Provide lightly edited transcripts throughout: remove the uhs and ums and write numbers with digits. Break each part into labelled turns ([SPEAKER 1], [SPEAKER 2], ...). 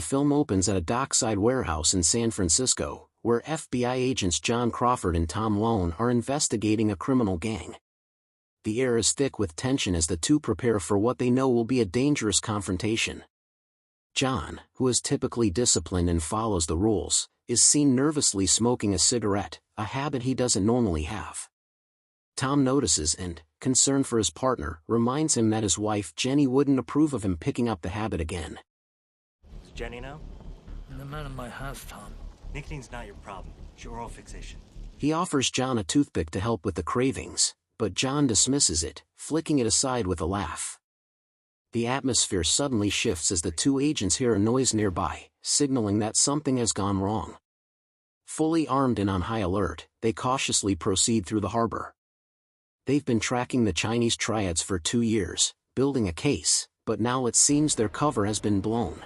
[SPEAKER 1] film opens at a dockside warehouse in San Francisco, where FBI agents John Crawford and Tom Lone are investigating a criminal gang. The air is thick with tension as the two prepare for what they know will be a dangerous confrontation. John, who is typically disciplined and follows the rules, is seen nervously smoking a cigarette, a habit he doesn't normally have. Tom notices and, concerned for his partner, reminds him that his wife Jenny wouldn't approve of him picking up the habit again.
[SPEAKER 2] Does Jenny know?
[SPEAKER 3] The man in my house, Tom.
[SPEAKER 2] Nicotine's not your problem. It's your oral fixation.
[SPEAKER 1] He offers John a toothpick to help with the cravings, but John dismisses it, flicking it aside with a laugh. The atmosphere suddenly shifts as the two agents hear a noise nearby, signaling that something has gone wrong. Fully armed and on high alert, they cautiously proceed through the harbor. They've been tracking the Chinese Triads for 2 years, building a case, but now it seems their cover has been blown.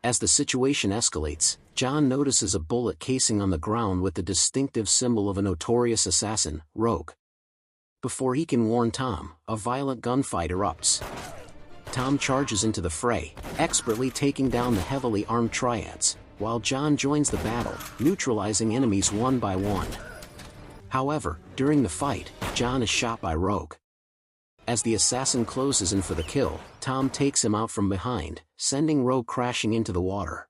[SPEAKER 1] As the situation escalates, John notices a bullet casing on the ground with the distinctive symbol of a notorious assassin, Rogue. Before he can warn Tom, a violent gunfight erupts. Tom charges into the fray, expertly taking down the heavily armed Triads, while John joins the battle, neutralizing enemies one by one. However, during the fight, John is shot by Rogue. As the assassin closes in for the kill, Tom takes him out from behind, sending Rogue crashing into the water.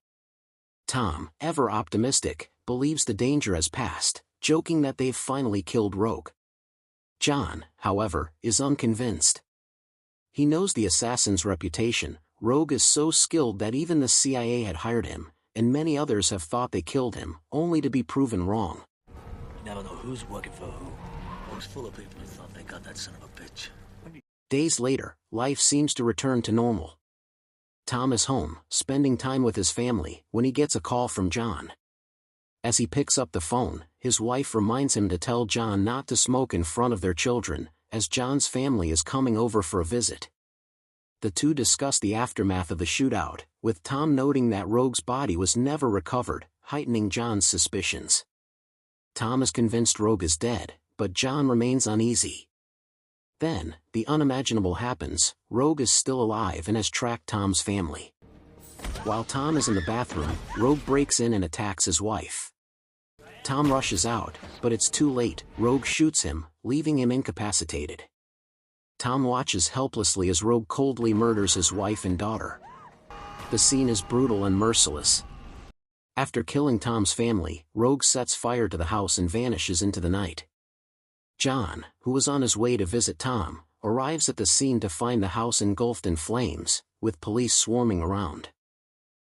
[SPEAKER 1] Tom, ever optimistic, believes the danger has passed, joking that they've finally killed Rogue. John, however, is unconvinced. He knows the assassin's reputation. Rogue is so skilled that even the CIA had hired him, and many others have thought they killed him, only to be proven wrong.
[SPEAKER 3] You never know who's working for who. I was full of people who thought they got that son of a bitch.
[SPEAKER 1] Days later, life seems to return to normal. Tom is home, spending time with his family, when he gets a call from John. As he picks up the phone, his wife reminds him to tell John not to smoke in front of their children, as John's family is coming over for a visit. The two discuss the aftermath of the shootout, with Tom noting that Rogue's body was never recovered, heightening John's suspicions. Tom is convinced Rogue is dead, but John remains uneasy. Then, the unimaginable happens. Rogue is still alive and has tracked Tom's family. While Tom is in the bathroom, Rogue breaks in and attacks his wife. Tom rushes out, but it's too late. Rogue shoots him, leaving him incapacitated. Tom watches helplessly as Rogue coldly murders his wife and daughter. The scene is brutal and merciless. After killing Tom's family, Rogue sets fire to the house and vanishes into the night. John, who was on his way to visit Tom, arrives at the scene to find the house engulfed in flames, with police swarming around.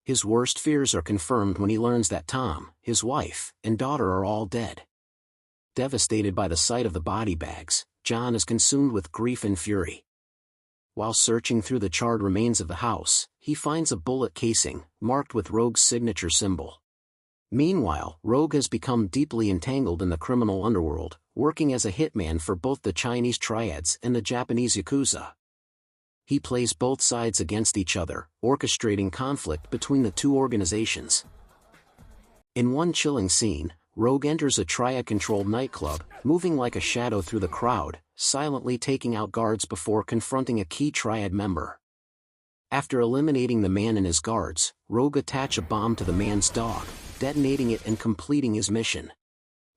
[SPEAKER 1] His worst fears are confirmed when he learns that Tom, his wife, and daughter are all dead. Devastated by the sight of the body bags, John is consumed with grief and fury. While searching through the charred remains of the house, he finds a bullet casing, marked with Rogue's signature symbol. Meanwhile, Rogue has become deeply entangled in the criminal underworld, working as a hitman for both the Chinese Triads and the Japanese Yakuza. He plays both sides against each other, orchestrating conflict between the two organizations. In one chilling scene, Rogue enters a Triad-controlled nightclub, moving like a shadow through the crowd, silently taking out guards before confronting a key Triad member. After eliminating the man and his guards, Rogue attaches a bomb to the man's dog, detonating it and completing his mission.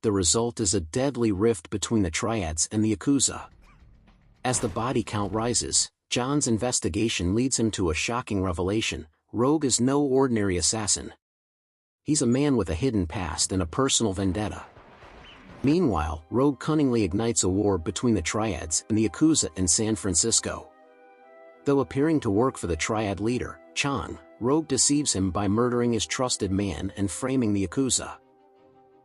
[SPEAKER 1] The result is a deadly rift between the Triads and the Yakuza. As the body count rises, John's investigation leads him to a shocking revelation: Rogue is no ordinary assassin. He's a man with a hidden past and a personal vendetta. Meanwhile, Rogue cunningly ignites a war between the Triads and the Yakuza in San Francisco. Though appearing to work for the Triad leader, Chan, Rogue deceives him by murdering his trusted man and framing the Yakuza.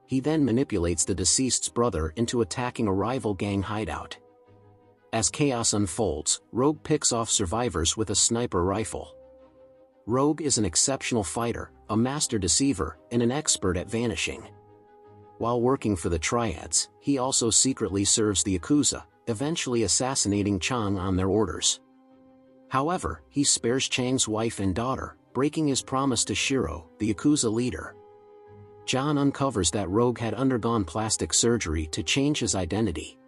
[SPEAKER 1] He then manipulates the deceased's brother into attacking a rival gang hideout. As chaos unfolds, Rogue picks off survivors with a sniper rifle. Rogue is an exceptional fighter, a master deceiver, and an expert at vanishing. While working for the Triads, he also secretly serves the Yakuza, eventually assassinating Chang on their orders. However, he spares Chang's wife and daughter, breaking his promise to Shiro, the Yakuza leader. John uncovers that Rogue had undergone plastic surgery to change his identity.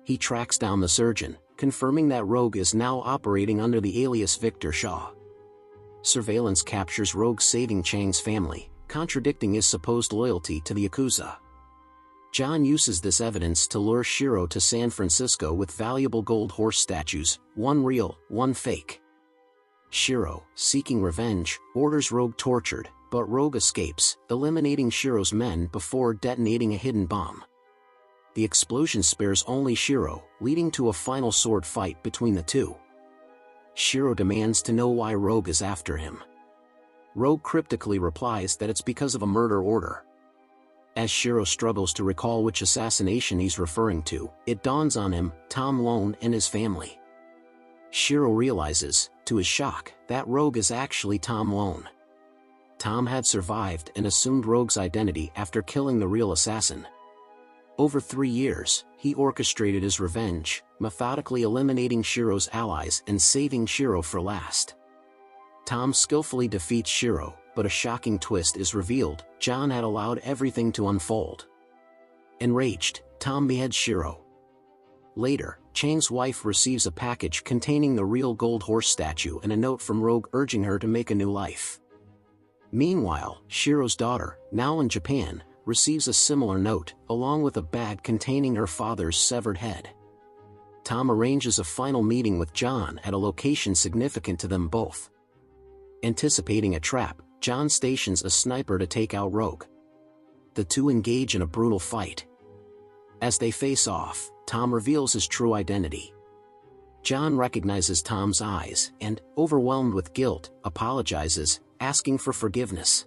[SPEAKER 1] He tracks down the surgeon, confirming that Rogue is now operating under the alias Victor Shaw. surveillance captures Rogue saving Chang's family, contradicting his supposed loyalty to the Yakuza. John uses this evidence to lure Shiro to San Francisco with valuable gold horse statues, one real, one fake. Shiro, seeking revenge, orders Rogue tortured, but Rogue escapes, eliminating Shiro's men before detonating a hidden bomb. The explosion spares only Shiro, leading to a final sword fight between the two. Shiro demands to know why Rogue is after him. Rogue cryptically replies that it's because of a murder order. As Shiro struggles to recall which assassination he's referring to, it dawns on him, Tom Lone and his family. Shiro realizes, to his shock, that Rogue is actually Tom Lone. Tom had survived and assumed Rogue's identity after killing the real assassin. Over 3 years, he orchestrated his revenge, methodically eliminating Shiro's allies and saving Shiro for last. Tom skillfully defeats Shiro, but a shocking twist is revealed: John had allowed everything to unfold. Enraged, Tom beheads Shiro. Later, Chang's wife receives a package containing the real gold horse statue and a note from Rogue urging her to make a new life. Meanwhile, Shiro's daughter, now in Japan, receives a similar note, along with a bag containing her father's severed head. Tom arranges a final meeting with John at a location significant to them both. Anticipating a trap, John stations a sniper to take out Rogue. The two engage in a brutal fight. As they face off, Tom reveals his true identity. John recognizes Tom's eyes and, overwhelmed with guilt, apologizes, asking for forgiveness.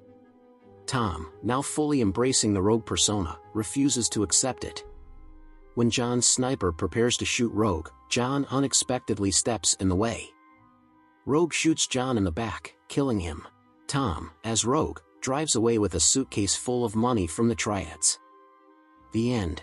[SPEAKER 1] Tom, now fully embracing the Rogue persona, refuses to accept it. When John's sniper prepares to shoot Rogue, John unexpectedly steps in the way. Rogue shoots John in the back, killing him. Tom, as Rogue, drives away with a suitcase full of money from the Triads. The end.